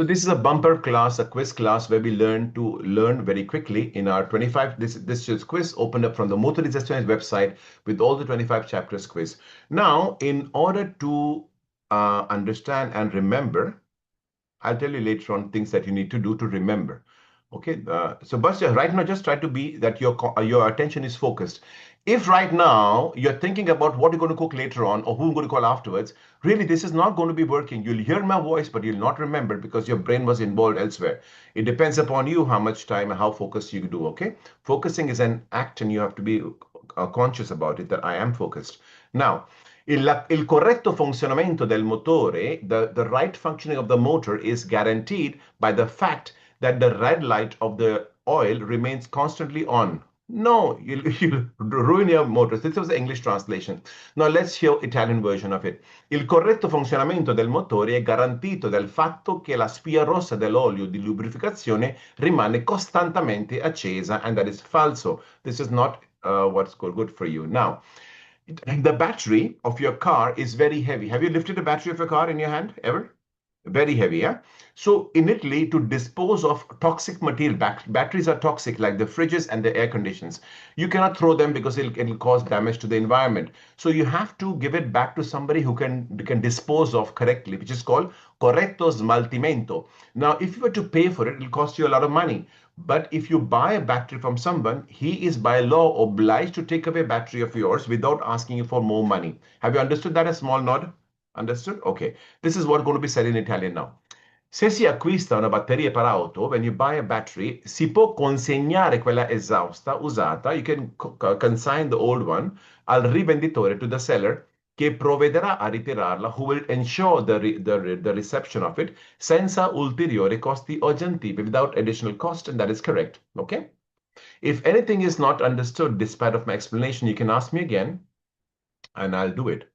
So this is a bumper class, a quiz class where we learn very quickly in our 25. This is quiz opened up from the Motorizazione website with all the 25 chapters quiz. Now, in order to understand and remember, I'll tell you later on things that you need to do to remember. Okay, so but right now, just try to be that your attention is focused. If right now you're thinking about what you're going to cook later on or who I'm going to call afterwards, really this is not going to be working. You'll hear my voice, but you'll not remember because your brain was involved elsewhere. It depends upon you how much time and how focused you do. Okay, focusing is an act, and you have to be conscious about it. That I am focused now. Il corretto funzionamento del motore, the right functioning of the motor is guaranteed by the fact that the red light of the oil remains constantly on. No, you'll ruin your motor. This was the English translation. Now let's hear Italian version of it. Il corretto funzionamento del motore è garantito dal fatto che la spia rossa dell'olio di lubrificazione rimane costantemente accesa, and that is falso. This is not what's good for you. Now, the battery of your car is very heavy. Have you lifted a battery of your car in your hand ever? Very heavy, yeah? So in Italy, to dispose of toxic material, batteries are toxic like the fridges and the air conditions. You cannot throw them because it'll cause damage to the environment. So you have to give it back to somebody who can dispose of correctly, which is called corretto smaltimento. Now, if you were to pay for it, it'll cost you a lot of money. But if you buy a battery from someone, he is by law obliged to take away a battery of yours without asking you for more money. Have you understood that? A small nod? Understood? Okay. This is what's going to be said in Italian now. Se si acquista una batteria per auto, when you buy a battery, si può consegnare quella esausta, usata, you can consign the old one, al rivenditore, to the seller, che provvederà a ritirarla, who will ensure the reception of it, senza ulteriori costi aggiuntivi, without additional cost, and that is correct. Okay? If anything is not understood despite of my explanation, you can ask me again, and I'll do it.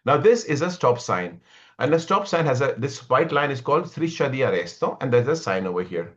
Now this is a stop sign, and the stop sign has this white line is called striscia di arresto, and there's a sign over here.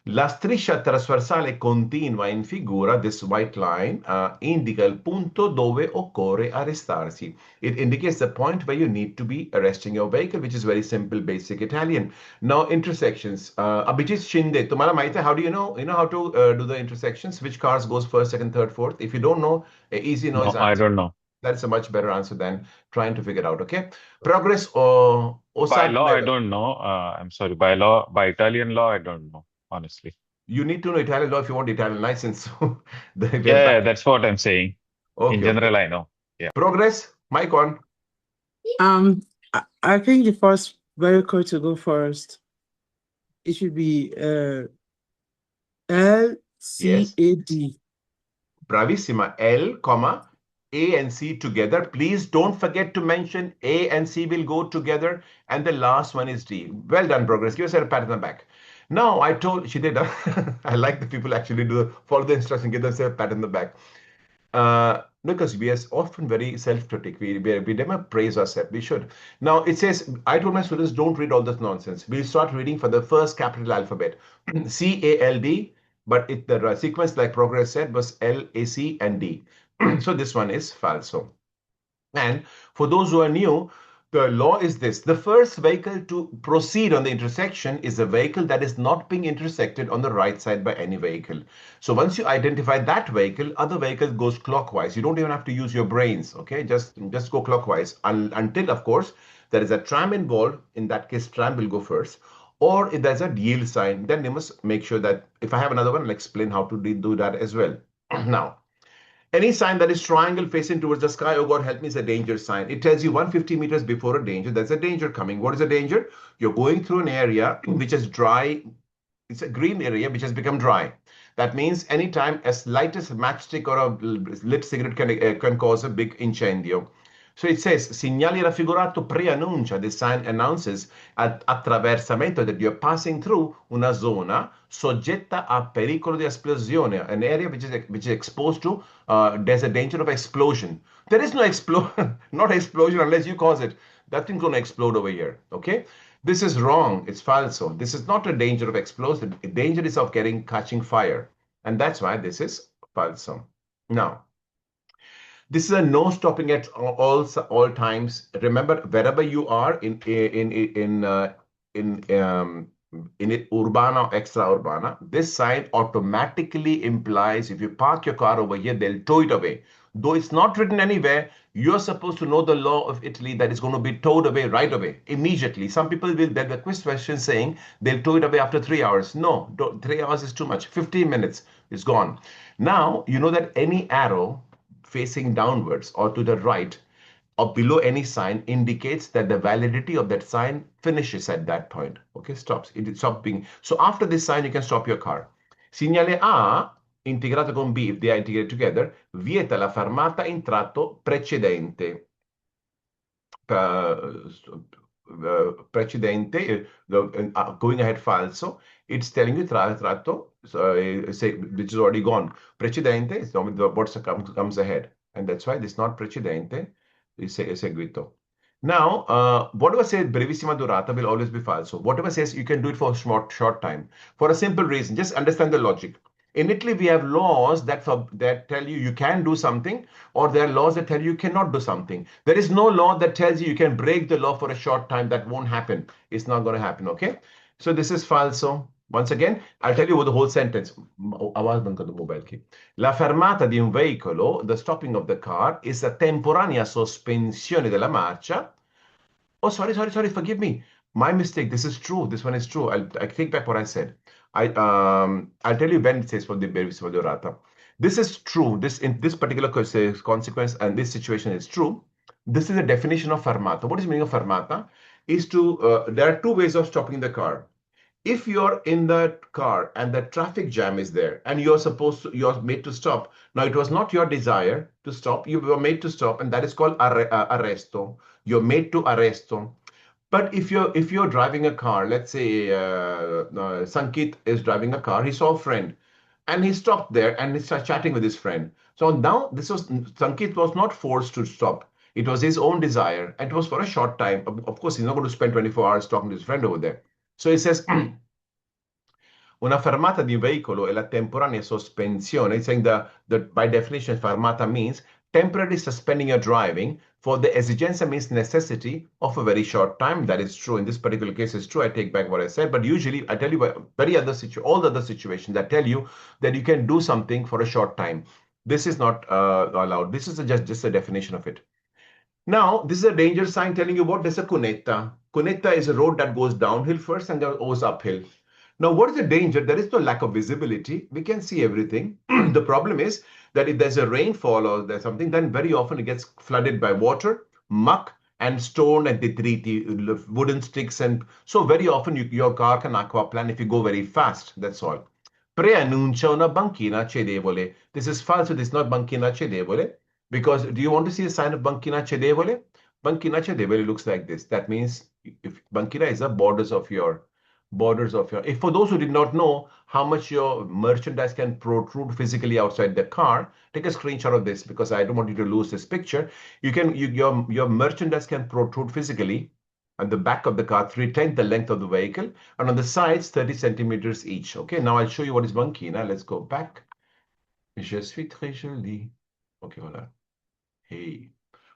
La striscia trasversale continua in figura, this white line, indica il punto dove occorre arrestarsi. It indicates the point where you need to be arresting your vehicle, which is very simple, basic Italian. Now, intersections. Abhijit Shinde, tumhara maita, how do you know? You know how to do the intersections? Which cars goes first, second, third, fourth? If you don't know, easy noise No, I answer. don't know. That's a much better answer than trying to figure it out, okay? Progress or By law, I level. don't know. I'm sorry. By law, by Italian law, I don't know, honestly. You need to know Italian law if you want Italian license. So Yeah, that's what I'm saying. In Okay, okay. general, I know. Yeah. Progress, mic on. I think the first vehicle to go first, it should be LCAD. Bravissima. L, comma, A and C together. Please don't forget to mention A and C will go together. And the last one is D. Well done, Progress. Give yourself a pat on the back. Now, I told, she did. I like the people actually follow the instruction, give themselves a pat on the back. Because we are often very self-critic. We never praise ourselves. We should. Now, it says, I told my students, don't read all this nonsense. We'll start reading for the first capital alphabet. C-A-L-D, but the sequence, like Progress said, was L-A-C and D. So this one is falso. And for those who are new, the law is this. The first vehicle to proceed on the intersection is a vehicle that is not being intersected on the right side by any vehicle. So once you identify that vehicle, other vehicle goes clockwise. You don't even have to use your brains, okay? Just go clockwise until, of course, there is a tram involved. In that case, tram will go first. Or if there's a yield sign, then you must make sure that, if I have another one, I'll explain how to do that as well. Now, any sign that is triangle facing towards the sky, oh God, help me, is a danger sign. It tells you 150 meters before a danger, there's a danger coming. What is a danger? You're going through an area which is dry. It's a green area which has become dry. That means anytime as light as a matchstick or a lit cigarette can cause a big incendio. So it says, segnale raffigurato preannuncia, the sign announces attraversamento, that you're passing through una zona soggetta a pericolo di esplosione, an area which is exposed to, there's a danger of explosion. There is no not explosion unless you cause it. That thing's going to explode over here, okay? This is wrong. It's falso. This is not a danger of explosion. The danger is of catching fire. And that's why this is falso. Now, This is a no stopping at all times. Remember, wherever you are in it, urbana or extra urbana, this sign automatically implies if you park your car over here, they'll tow it away. Though it's not written anywhere, you're supposed to know the law of Italy that it's going to be towed away right away, immediately. Some people will, there's a quiz question saying they'll tow it away after 3 hours. No, 3 hours is too much. 15 minutes is gone. Now, you know that any arrow facing downwards or to the right or below any sign indicates that the validity of that sign finishes at that point. Okay, stops. It stops being. So after this sign, you can stop your car. Segnale A integrato con B, if they are integrated together, vieta la fermata in tratto precedente. Precedente, going ahead falso, it's telling you tratto, which is already gone. Precedente is what comes ahead. And that's why this is not precedente, it's seguito. Now, whatever says brevissima durata will always be falso. Whatever says you can do it for a short time. For a simple reason, just understand the logic. In Italy, we have laws that tell you can do something, or there are laws that tell you cannot do something. There is no law that tells you can break the law for a short time. That won't happen. It's not going to happen, okay? So this is falso. Once again, I'll tell you the whole sentence. La fermata di un veicolo, the stopping of the car, is a temporanea sospensione della marcia. Oh, sorry, forgive me. My mistake. This is true. This one is true. I take back what I said. I'll tell you when it says for the brevissima durata. This is true. This in this particular consequence and this situation is true. This is a definition of fermata. What is the meaning of fermata? Is to there are two ways of stopping the car. If you're in the car and the traffic jam is there and you're made to stop. Now it was not your desire to stop. You were made to stop, and that is called arresto. You're made to arresto. But if you're driving a car, let's say Sankit is driving a car, he saw a friend, and he stopped there and he started chatting with his friend. So now Sankit was not forced to stop. It was his own desire, and it was for a short time. Of course, he's not going to spend 24 hours talking to his friend over there. So he says, una fermata di un veicolo è la temporanea sospensione. It's saying that by definition, fermata means temporarily suspending your driving for the esigenza means necessity of a very short time. That is true. In this particular case, it's true. I take back what I said. But usually, I tell you all the other situations that tell you that you can do something for a short time. This is not allowed. This is just a definition of it. Now, this is a danger sign telling you what is a cunetta. Cunetta is a road that goes downhill first and then goes uphill. Now, what is the danger? There is no lack of visibility. We can see everything. The problem is that if there's a rainfall or there's something, then very often it gets flooded by water, muck, and stone and detriti, wooden sticks. And so very often your car can aquaplan if you go very fast. That's all. Preannuncia una banchina cedevole. This is false. This is not banchina cedevole. Because do you want to see a sign of banchina cedevole? Banchina cedevole looks like this. That means if banchina is the borders of your if for those who did not know how much your merchandise can protrude physically outside the car, take a screenshot of this because I don't want you to lose this picture. Your merchandise can protrude physically at the back of the car 3/10 the length of the vehicle, and on the sides 30 centimeters each. Okay, now I'll show you what is banchina. Let's go back. Je suis très jolie. Okay, voilà. Hey,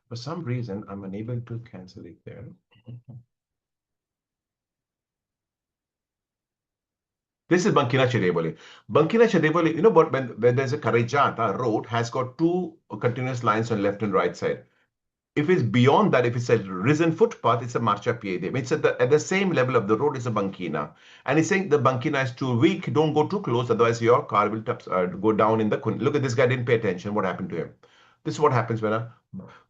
for some reason I'm unable to cancel it there. This is banchina cedevole. Banchina cedevole, you know what, when there's a carreggiata, road has got two continuous lines on left and right side. If it's beyond that, if it's a risen footpath, it's a marciapiede. It's at the same level of the road is a banchina. And he's saying the banchina is too weak. Don't go too close, otherwise your car will go down in the... Look at this guy, didn't pay attention. What happened to him? This is what happens when a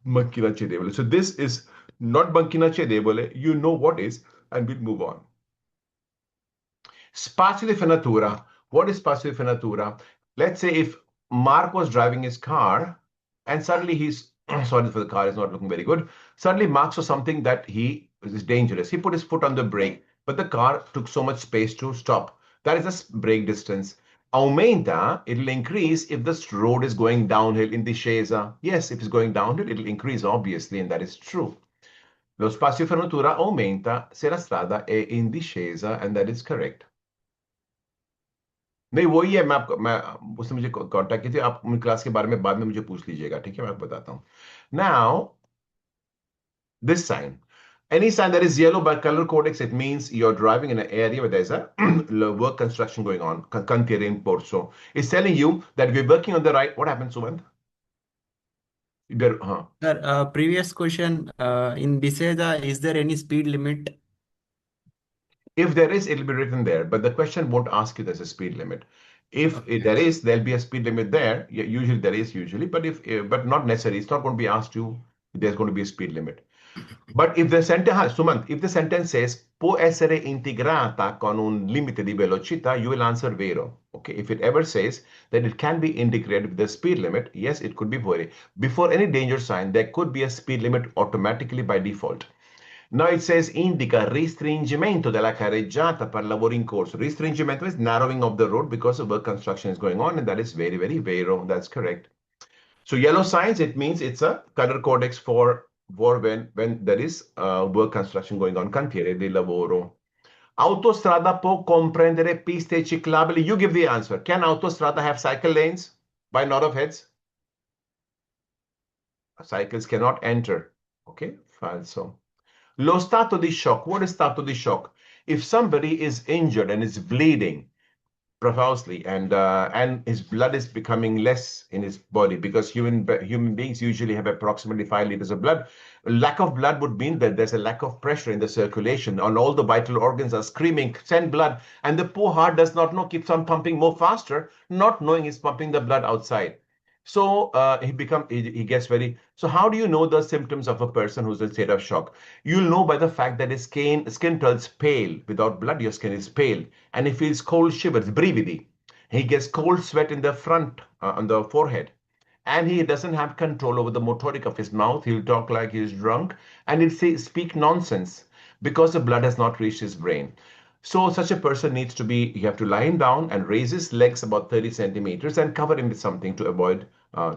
banchina cedevole. So this is not banchina cedevole. You know what is, and we'll move on. Spazio di frenatura. What is spazio di frenatura? Let's say if Mark was driving his car and suddenly he's, sorry for the car, is not looking very good. Suddenly Mark saw something that is dangerous. He put his foot on the brake, but the car took so much space to stop. That is a brake distance. Aumenta, it'll increase if this road is going downhill in discesa. Yes, if it's going downhill, it'll increase, obviously, and that is true. Lo spazio di frenatura aumenta se la strada è in discesa, and that is correct. नहीं वही है, मैं उसने मुझे contact की थी, आप class के बारे में बाद में मुझे पूछ लीजिएगा, ठीक है, मैं आपको बताता हूँ. Now this sign. Any sign that is yellow by color codex, it means you're driving in an area where there's a work construction going on. Cantiere in Porto. It's telling you that we're working on the right. What happened, Sumant? Sir, previous question in Biseda, is there any speed limit? If there is, it'll be written there, but the question won't ask you there's a speed limit. If Okay. there is, there'll be a speed limit there. Usually there is, but but not necessarily. It's not going to be asked you if there's going to be a speed limit. But if the sentence, Sumant, if the sentence says può essere integrata con un limite di velocità, you will answer vero. Okay. If it ever says that it can be integrated with the speed limit, yes, it could be vero. Before any danger sign, there could be a speed limit automatically by default. Now it says indica restringimento della carreggiata per lavori in corso. Restringimento is narrowing of the road because of work construction is going on, and that is very, very vero. That's correct. So yellow signs, it means it's a color codex for when there is work construction going on. Cantiere di lavoro. Autostrada può comprendere piste ciclabili. You give the answer. Can autostrada have cycle lanes? By nod of heads. Cycles cannot enter. Okay, falso. Lo stato di shock. What is stato di shock? If somebody is injured and is bleeding profusely, and his blood is becoming less in his body, because human beings usually have approximately 5 liters of blood. Lack of blood would mean that there's a lack of pressure in the circulation, and all the vital organs are screaming, send blood, and the poor heart does not know, keeps on pumping more faster, not knowing he's pumping the blood outside. So he gets very. So how do you know the symptoms of a person who's in state of shock? You'll know by the fact that his skin turns pale. Without blood, your skin is pale, and he feels cold shivers, brividi. He gets cold sweat in the front, on the forehead, and he doesn't have control over the motoric of his mouth. He'll talk like he's drunk, and he'll speak nonsense because the blood has not reached his brain. So such a person needs to be, you have to lie him down and raise his legs about 30 centimeters and cover him with something to avoid,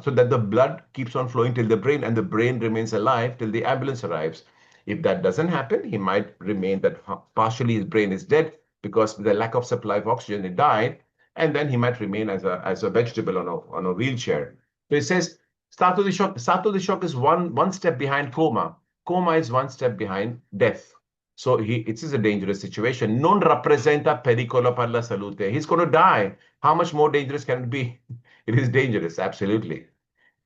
so that the blood keeps on flowing till the brain, and the brain remains alive till the ambulance arrives. If that doesn't happen, he might remain that partially his brain is dead because with the lack of supply of oxygen, he died, and then he might remain as a vegetable on a wheelchair. So it says stato di shock. Stato di shock is one step behind coma. Coma is one step behind death. So it is a dangerous situation. Non rappresenta pericolo per la salute. He's going to die. How much more dangerous can it be? It is dangerous, absolutely.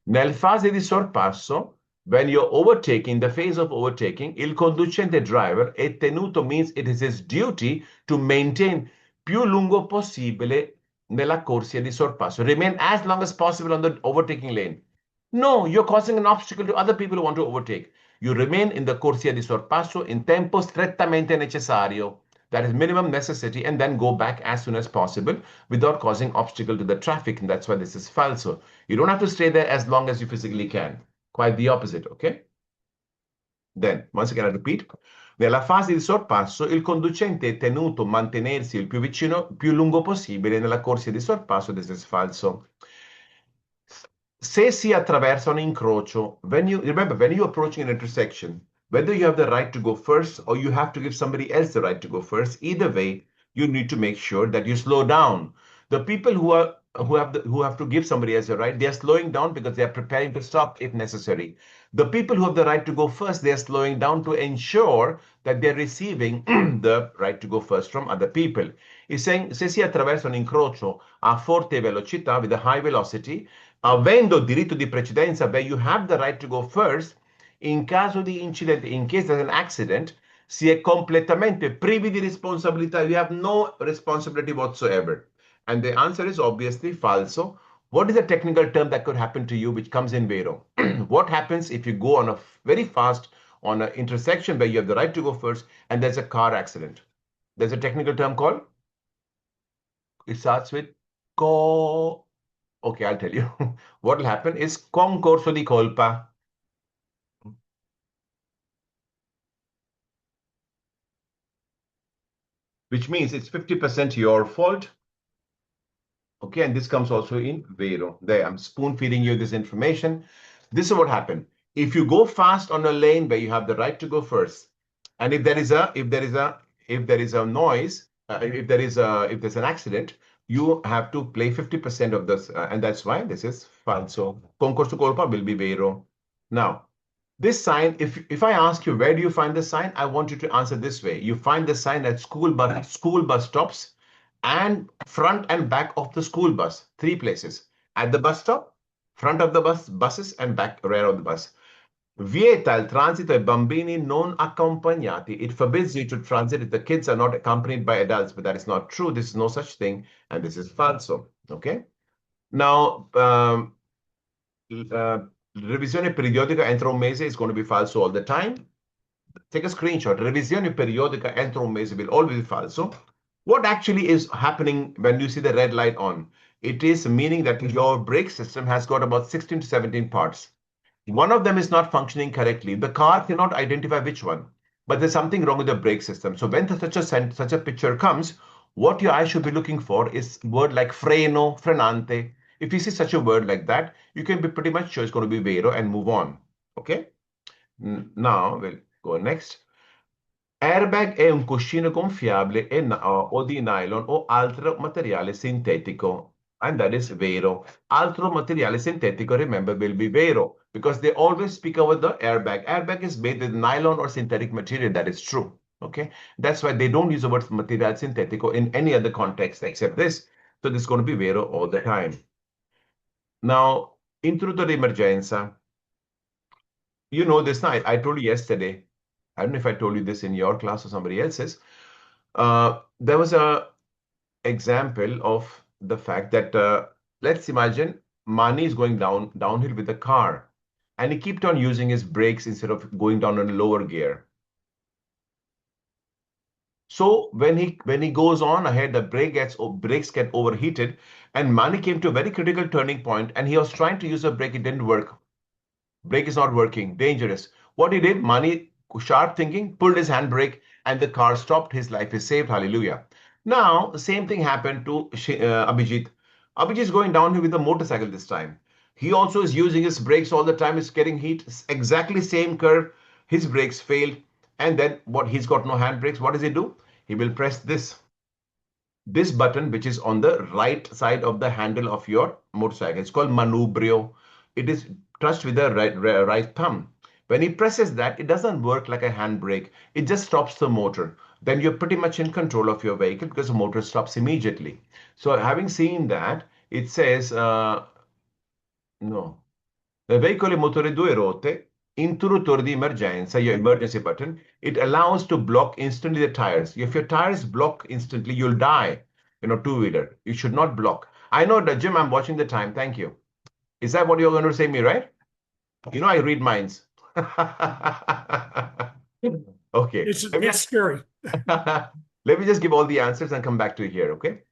Nel fase di sorpasso, when you're overtaking, the phase of overtaking, il conducente driver è tenuto means it is his duty to maintain più lungo possibile nella corsia di sorpasso. Remain as long as possible on the overtaking lane. No, you're causing an obstacle to other people who want to overtake. You remain in the corsia di sorpasso in tempo strettamente necessario. That is minimum necessity, and then go back as soon as possible without causing obstacle to the traffic. And that's why this is falso. You don't have to stay there as long as you physically can. Quite the opposite, okay? Then, once again, I repeat. Nella fase di sorpasso, il conducente è tenuto a mantenersi il più lungo possibile nella corsia di sorpasso. This is falso. Se si attraversa un incrocio, when you're approaching an intersection, whether you have the right to go first or you have to give somebody else the right to go first, either way, you need to make sure that you slow down. The people who have to give somebody else a right, they are slowing down because they are preparing to stop if necessary. The people who have the right to go first, they are slowing down to ensure that they're receiving the right to go first from other people. He's saying, se si attraversa un incrocio a forte velocità, with a high velocity, avendo diritto di precedenza, where you have the right to go first, in caso di incidente, in case there's an accident, si è completamente privi di responsabilità. You have no responsibility whatsoever. And the answer is obviously falso. What is the technical term that could happen to you which comes in vero? What happens if you go on a very fast on an intersection where you have the right to go first and there's a car accident? There's a technical term called, it starts with co. Okay, I'll tell you. What will happen is concorso di colpa. Which means it's 50% your fault. Okay, and this comes also in vero. There, I'm spoon feeding you this information. This is what happened. If you go fast on a lane where you have the right to go first, and if there is a noise, if there's an accident, you have to play 50% of this, and that's why this is falso. Concorso colpa will be vero. Now, this sign, if I ask you, where do you find the sign? I want you to answer this way. You find the sign at school bus stops and front and back of the school bus. 3 places. At the bus stop, front of the buses, and back rear of the bus. Vieta il transito ai bambini non accompagnati. It forbids you to transit if the kids are not accompanied by adults, but that is not true. This is no such thing, and this is falso. Okay? Now, revisione periodica entro un mese is going to be falso all the time. Take a screenshot. Revisione periodica entro un mese will always be falso. What actually is happening when you see the red light on? It is meaning that your brake system has got about 16 to 17 parts. One of them is not functioning correctly. The car cannot identify which one, but there's something wrong with the brake system. So when such a picture comes, what your eye should be looking for is word like freno, frenante. If you see such a word like that, you can be pretty much sure it's going to be vero and move on. Okay? Now we'll go next. Airbag è un cuscino gonfiabile o di nylon o altro materiale sintetico. And that is vero. Altro materiale sintetico, remember, will be vero because they always speak about the airbag. Airbag is made with nylon or synthetic material. That is true. Okay. That's why they don't use the word materiale sintetico in any other context except this. So this is going to be vero all the time. Now, intrudo di emergenza. You know this now. I told you yesterday. I don't know if I told you this in your class or somebody else's. There was a example of the fact that let's imagine Mani is going downhill with a car, and he kept on using his brakes instead of going down on a lower gear. So when he goes on ahead, the brakes get overheated, and Mani came to a very critical turning point, and he was trying to use a brake. It didn't work. Brake is not working. Dangerous. What he did, Mani, sharp thinking, pulled his handbrake, and the car stopped. His life is saved. Hallelujah. Now, the same thing happened to Abhijit. Abhijit is going downhill with a motorcycle this time. He also is using his brakes all the time. It's getting heat. Exactly same curve. His brakes failed. And then what? He's got no handbrakes. What does he do? He will press this button, which is on the right side of the handle of your motorcycle. It's called manubrio. It is touched with the right thumb. When he presses that, it doesn't work like a handbrake. It just stops the motor. Then you're pretty much in control of your vehicle because the motor stops immediately. So having seen that, it says, no. The veicolo motore due rotte, interruttore di emergenza, your emergency button, it allows to block instantly the tires. If your tires block instantly, you'll die. Two-wheeler. You should not block. I know that, Jim, I'm watching the time. Thank you. Is that what you're going to say me, right? I read minds. Okay. It's scary. Let me just give all the answers and come back to you here, okay?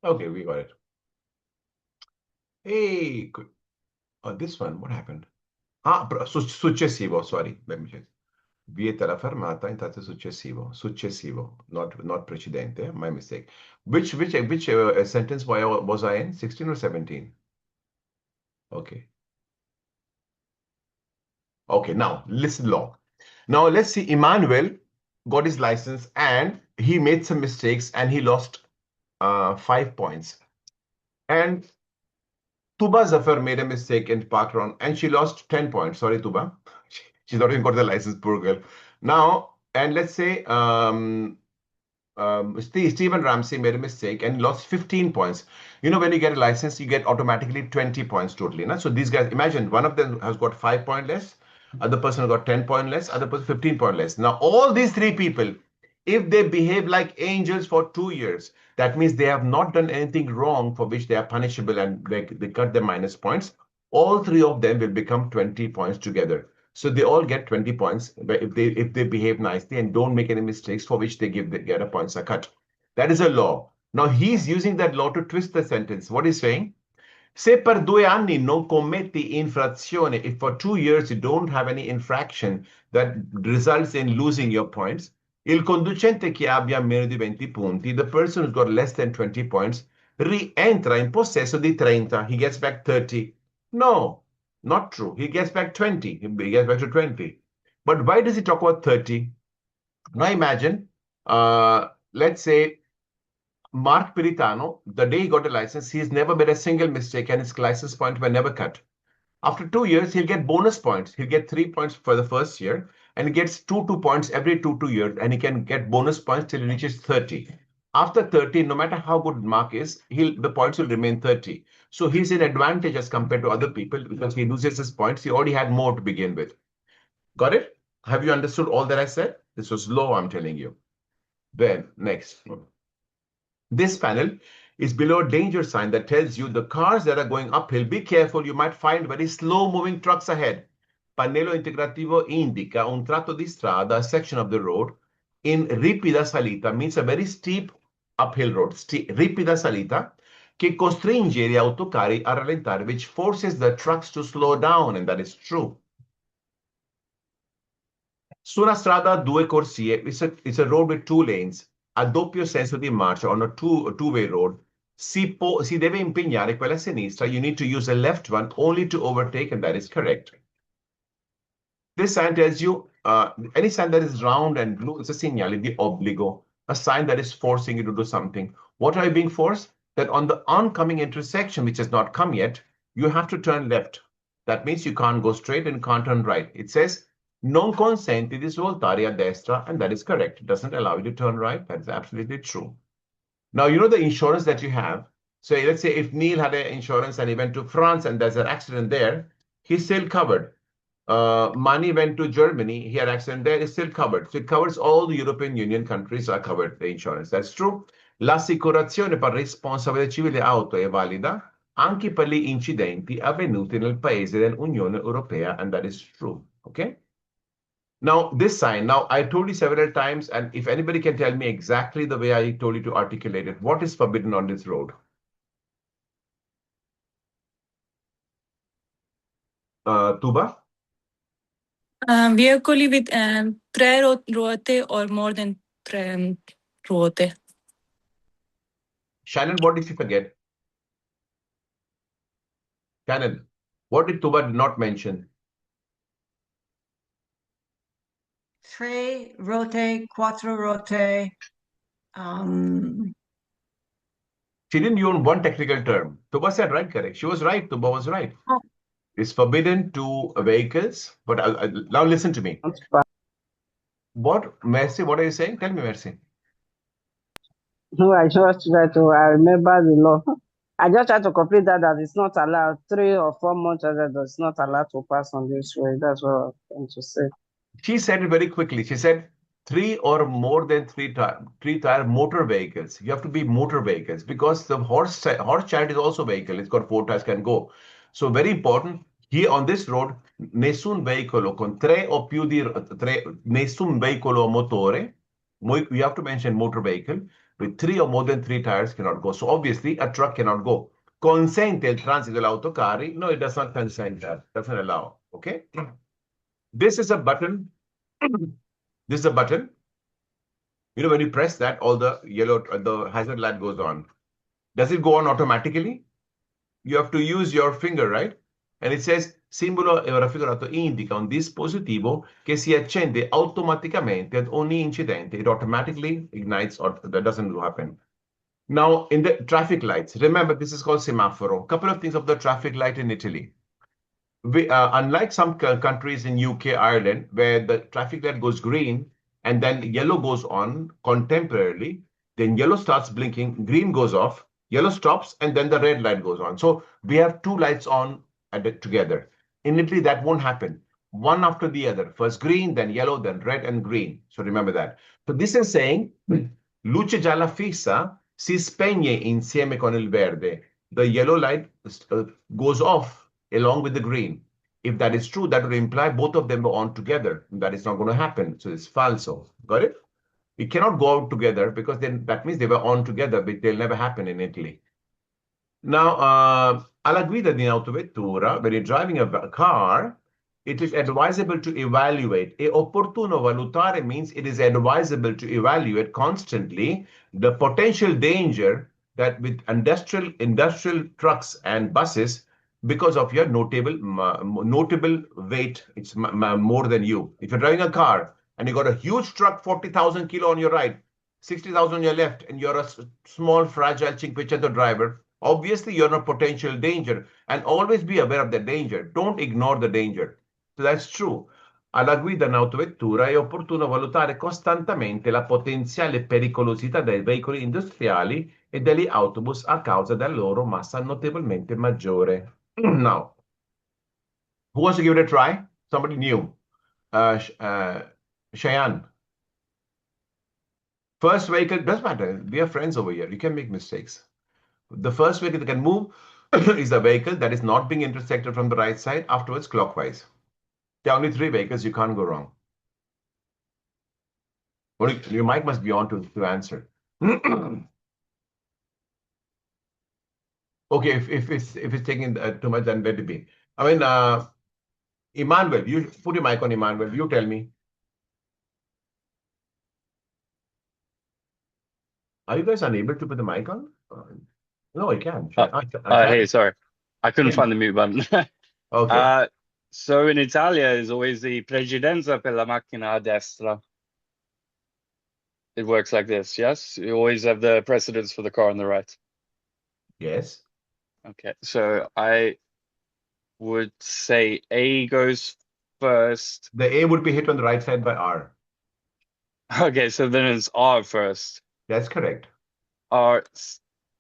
Okay, we got it. Hey, this one, what happened? Successivo, sorry. Let me check. Vieta la fermata, intanto successivo. Successivo, not precedente, my mistake. Which sentence was I in? 16 or 17? Okay. Okay, now listen long. Now let's see. Emmanuel got his license and he made some mistakes and he lost 5 points. And Tuba Zafar made a mistake in parkrun and she lost 10 points. Sorry, Tuba. She's not even got the license, poor girl. Now, and let's say Stephen Ramsey made a mistake and lost 15 points. When you get a license, you get automatically 20 points totally. So these guys, imagine one of them has got 5 points less, other person got 10 points less, other person 15 points less. Now, all these 3 people, If they behave like angels for 2 years, that means they have not done anything wrong for which they are punishable and they cut the minus points. All three of them will become 20 points together. So they all get 20 points if they behave nicely and don't make any mistakes for which they get a points are cut. That is a law. Now he's using that law to twist the sentence. What he's saying? Se per 2 anni non commetti infrazione, if for 2 years you don't have any infraction that results in losing your points, il conducente che abbia meno di 20 punti, the person who's got less than 20 points, rientra in possesso di 30. He gets back 30. No, not true. He gets back 20. He gets back to 20. But why does he talk about 30? Now imagine, let's say, Mark Piritano, the day he got a license, he's never made a single mistake and his license points were never cut. After 2 years, he'll get bonus points. He'll get 3 points for the first year and he gets 2 points every 2 years and he can get bonus points till he reaches 30. After 30, no matter how good Mark is, the points will remain 30. So he's in advantage as compared to other people because he loses his points. He already had more to begin with. Got it? Have you understood all that I said? This was law, I'm telling you. Then, next. This panel is below a danger sign that tells you the cars that are going uphill, be careful, you might find very slow-moving trucks ahead. Pannello integrativo indica un tratto di strada, a section of the road, in ripida salita, means a very steep uphill road, ripida salita, che costringe gli autocarri a rallentare, which forces the trucks to slow down, and that is true. Su una strada due corsie, it's a road with 2 lanes. A doppio senso di marcia on a two-way road, si deve impegnare quella a sinistra. You need to use the left one only to overtake, and that is correct. This sign tells you any sign that is round and blue is a segnale di obbligo, a sign that is forcing you to do something. What are you being forced? That on the oncoming intersection, which has not come yet, you have to turn left. That means you can't go straight and can't turn right. It says non consenti di svoltare a destra, and that is correct. It doesn't allow you to turn right. That's absolutely true. Now, you know the insurance that you have. So let's say if Neil had an insurance and he went to France and there's an accident there, he's still covered. Mani went to Germany, he had an accident there, he's still covered. So it covers all the European Union countries are covered, the insurance. That's true. L'assicurazione per responsabilità civile auto è valida anche per gli incidenti avvenuti nel paese dell'Unione Europea, and that is true. Okay? Now, this sign, now I told you several times, and if anybody can tell me exactly the way I told you to articulate it, what is forbidden on this road? Tuba? Veicoli with 3 ruote or more than 3 ruote. Shannon, what did she forget? Shannon, what did Tuba not mention? 3 ruote, 4 ruote. She didn't use one technical term. Tuba said right, correct. She was right. Tuba was right. Oh. It's forbidden to vehicles, but now listen to me. What, Mercy, what are you saying? Tell me, Mercy. No, I just try to, I remember the law. I just try to complete that it's not allowed. 3 or 4 months it's not allowed to pass on this way. That's what I was trying to say. She said it very quickly. She said 3 or more than 3-tire motor vehicles. You have to be motor vehicles because the horse chariot is also a vehicle. It's got 4 tires, can go. So very important. Here on this road, nessun veicolo con 3 o più di 3, nessun veicolo a motore. You have to mention motor vehicle. With 3 or more than 3 tires cannot go. So obviously a truck cannot go. Consente il transito dell'autocarri? No, it does not consent that. Doesn't allow. Okay. This is a button. This is a button. You know, when you press that, all the yellow, the hazard light goes on. Does it go on automatically? You have to use your finger, right? And it says, simbolo raffigurato indica un dispositivo che si accende automaticamente ad ogni incidente. It automatically ignites, or that doesn't happen. Now, in the traffic lights, remember, this is called semaphore. Couple of things of the traffic light in Italy. Unlike some countries in UK, Ireland, where the traffic light goes green and then yellow goes on contemporarily, then yellow starts blinking, green goes off, yellow stops, and then the red light goes on. So we have 2 lights on together. In Italy, that won't happen. one after the other. First green, then yellow, then red and green. So remember that. So this is saying, luce gialla fissa si spegne insieme con il verde. The yellow light goes off along with the green. If that is true, that would imply both of them were on together. That is not going to happen. So it's falso. Got it? It cannot go out together because then that means they were on together, but they'll never happen in Italy. Now, alla guida di un'autovettura, when you're driving a car, it is advisable to evaluate. E opportuno valutare means it is advisable to evaluate constantly the potential danger that with industrial trucks and buses, because of your notable weight, it's more than you. If you're driving a car and you got a huge truck, 40,000 kilo on your right, 60,000 on your left, and you're a small, fragile Cinquecento driver, obviously you're in a potential danger, and always be aware of the danger. Don't ignore the danger. So that's true. Alla guida in autovettura è opportuno valutare costantemente la potenziale pericolosità dei veicoli industriali e degli autobus a causa della loro massa notevolmente maggiore. Now, who wants to give it a try? Somebody new. Cheyenne. First vehicle, doesn't matter. We are friends over here. You can make mistakes. The first vehicle that can move is a vehicle that is not being intersected from the right side, afterwards clockwise. There are only 3 vehicles, you can't go wrong. Your mic must be on to answer. Okay, if it's taking too much, then let it be. I mean, Emmanuel, you put your mic on, Emmanuel. You tell me. Are you guys unable to put the mic on? No, you can. Hey, sorry. I couldn't find the mute button. Okay. So in Italia is always the precedenza per la macchina a destra. It works like this, yes? You always have the precedence for the car on the right. Yes. Okay, so I would say A goes first. The A would be hit on the right side by R. Okay, so then it's R first. That's correct. R,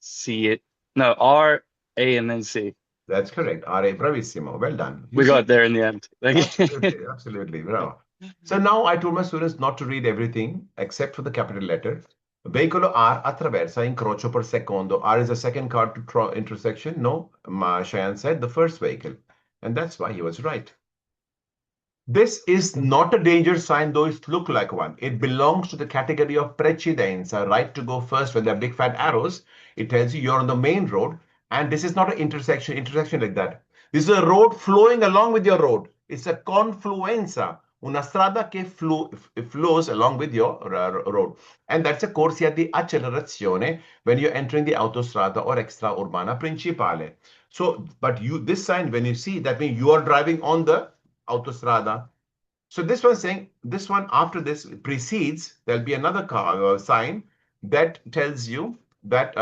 C, it. No, R, A, and then C. That's correct. R.A. Bravissimo. Well done. We got there in the end. Thank you. Absolutely, absolutely. Bravo. So now I told my students not to read everything except for the capital letter. Veicolo R attraversa incrocio per secondo. R is the second car to intersection. No, Cheyenne said the first vehicle. And that's why he was right. This is not a danger sign, though it looks like one. It belongs to the category of precedenza, right to go first when there are big fat arrows. It tells you you're on the main road. And this is not an intersection like that. This is a road flowing along with your road. It's a confluenza, una strada che flows along with your road. And that's a corsia di accelerazione when you're entering the autostrada or extraurbana principale. So, but this sign, when you see, that means you are driving on the autostrada. So this one saying, this one after this precedes, there'll be another sign that tells you that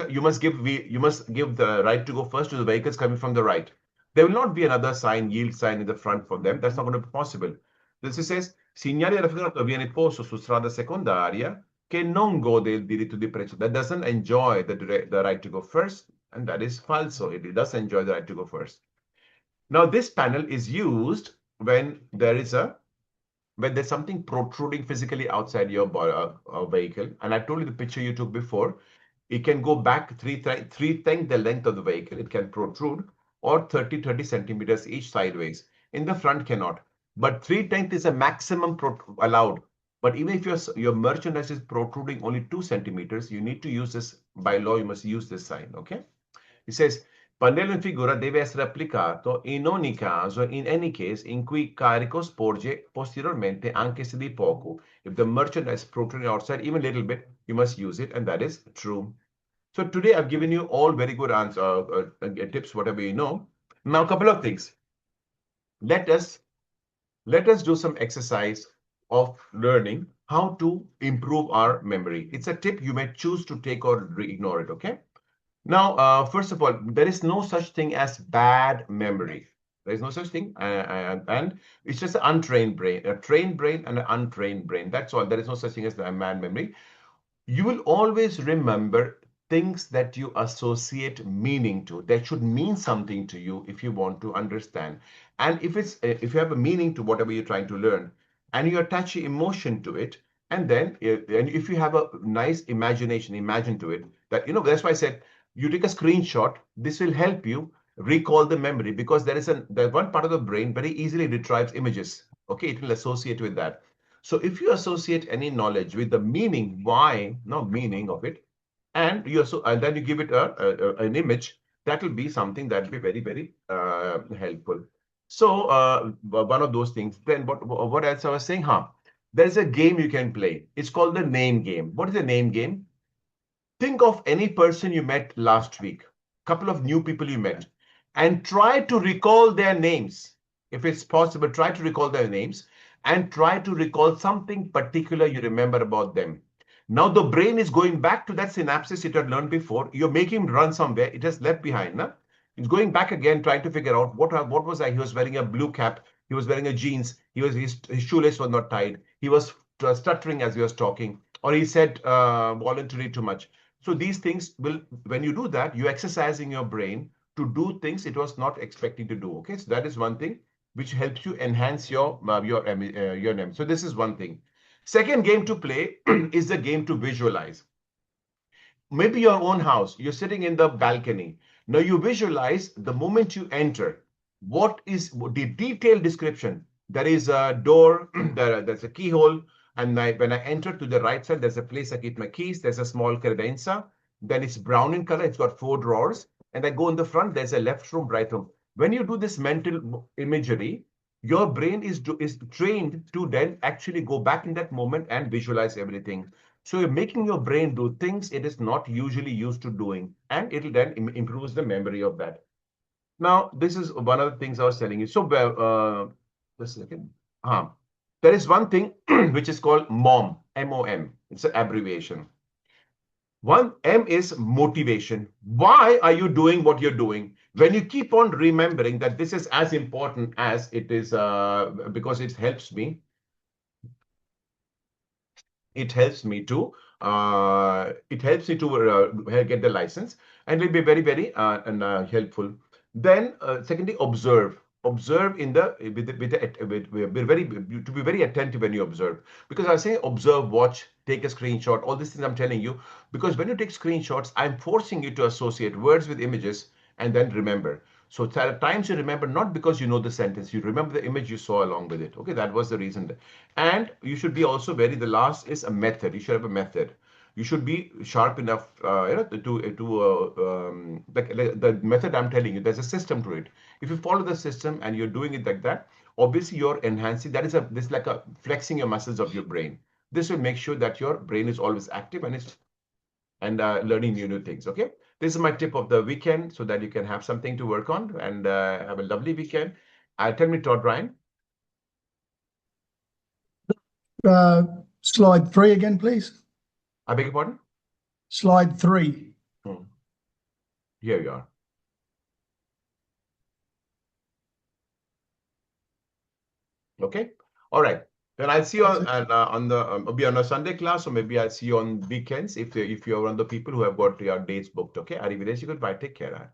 you must give the right to go first to the vehicles coming from the right. There will not be another sign, yield sign in the front for them. That's not going to be possible. This says, segnale raffigurato viene posto su strada secondaria che non gode il diritto di precedenza. That doesn't enjoy the right to go first, and that is falso. It does enjoy the right to go first. Now, this panel is used when there's something protruding physically outside your vehicle. And I told you the picture you took before. It can go back three times the length of the vehicle. It can protrude, or 30 centimeters each sideways. In the front cannot. But 3 times is a maximum allowed. But even if your merchandise is protruding only 2 centimeters, you need to use this, by law, you must use this sign, okay? It says, pannello in figura deve essere applicato in ogni caso, in any case, in cui carico sporge posteriormente anche se di poco. If the merchandise protruding outside even a little bit, you must use it, and that is true. So today I've given you all very good tips, whatever you know. Now, a couple of things. Let us do some exercise of learning how to improve our memory. It's a tip you may choose to take or ignore it, okay? Now, first of all, there is no such thing as bad memory. There is no such thing, and it's just an untrained brain, a trained brain and an untrained brain. That's all. There is no such thing as a bad memory. You will always remember things that you associate meaning to. That should mean something to you if you want to understand. And if you have a meaning to whatever you're trying to learn, and you attach emotion to it, and then and if you have a nice imagination, imagine to it, that, that's why I said you take a screenshot. This will help you recall the memory, because there's one part of the brain very easily retrieves images. Okay, it will associate with that. So if you associate any knowledge with the meaning, why, no meaning of it, and then you give it an image, that will be something that will be very, very helpful. So one of those things. Then what else I was saying? There's a game you can play. It's called the name game. What is the name game? Think of any person you met last week, couple of new people you met, and try to recall their names. If it's possible, try to recall their names and try to recall something particular you remember about them. Now the brain is going back to that synapses it had learned before. You're making him run somewhere. It has left behind. No? It's going back again, trying to figure out what was I. He was wearing a blue cap. He was wearing a jeans. His shoelace was not tied. He was stuttering as he was talking, or he said voluntarily too much. So these things will, when you do that, you're exercising your brain to do things it was not expecting to do. Okay, so that is one thing which helps you enhance your memory. So this is one thing. Second game to play is the game to visualize. Maybe your own house, you're sitting in the balcony. Now you visualize the moment you enter. What is the detailed description? There is a door, there's a keyhole, and when I enter to the right side, there's a place I keep my keys. There's a small credenza. Then it's brown in color. It's got 4 drawers. And I go in the front. There's a left room, right room. When you do this mental imagery, your brain is trained to then actually go back in that moment and visualize everything. So you're making your brain do things it is not usually used to doing, and it'll then improves the memory of that. Now, this is one of the things I was telling you. So, just a second. There is one thing which is called MOM, M-O-M. It's an abbreviation. One M is motivation. Why are you doing what you're doing? When you keep on remembering that this is as important as it is, because it helps me. It helps me to get the license, and will be very, very helpful. Then, secondly, observe in the to be very attentive when you observe, because I say observe, watch, take a screenshot, all these things I'm telling you, because when you take screenshots, I'm forcing you to associate words with images and then remember. So at times you remember not because you know the sentence, you remember the image you saw along with it. Okay, that was the reason. And you should be also the last is a method. You should have a method. You should be sharp enough, the method I'm telling you, there's a system to it. If you follow the system and you're doing it like that, obviously you're enhancing, this is like a flexing your muscles of your brain. This will make sure that your brain is always active and learning new things. Okay, this is my tip of the weekend, so that you can have something to work on and have a lovely weekend. Tell me, Todd Ryan. Slide 3 again, please. I beg your pardon? Slide 3. Here you are. Okay. All right. Then I'll see you on maybe on a Sunday class, or maybe I'll see you on weekends if you're one of the people who have got your dates booked. Okay. Arrivederci, goodbye. Take care.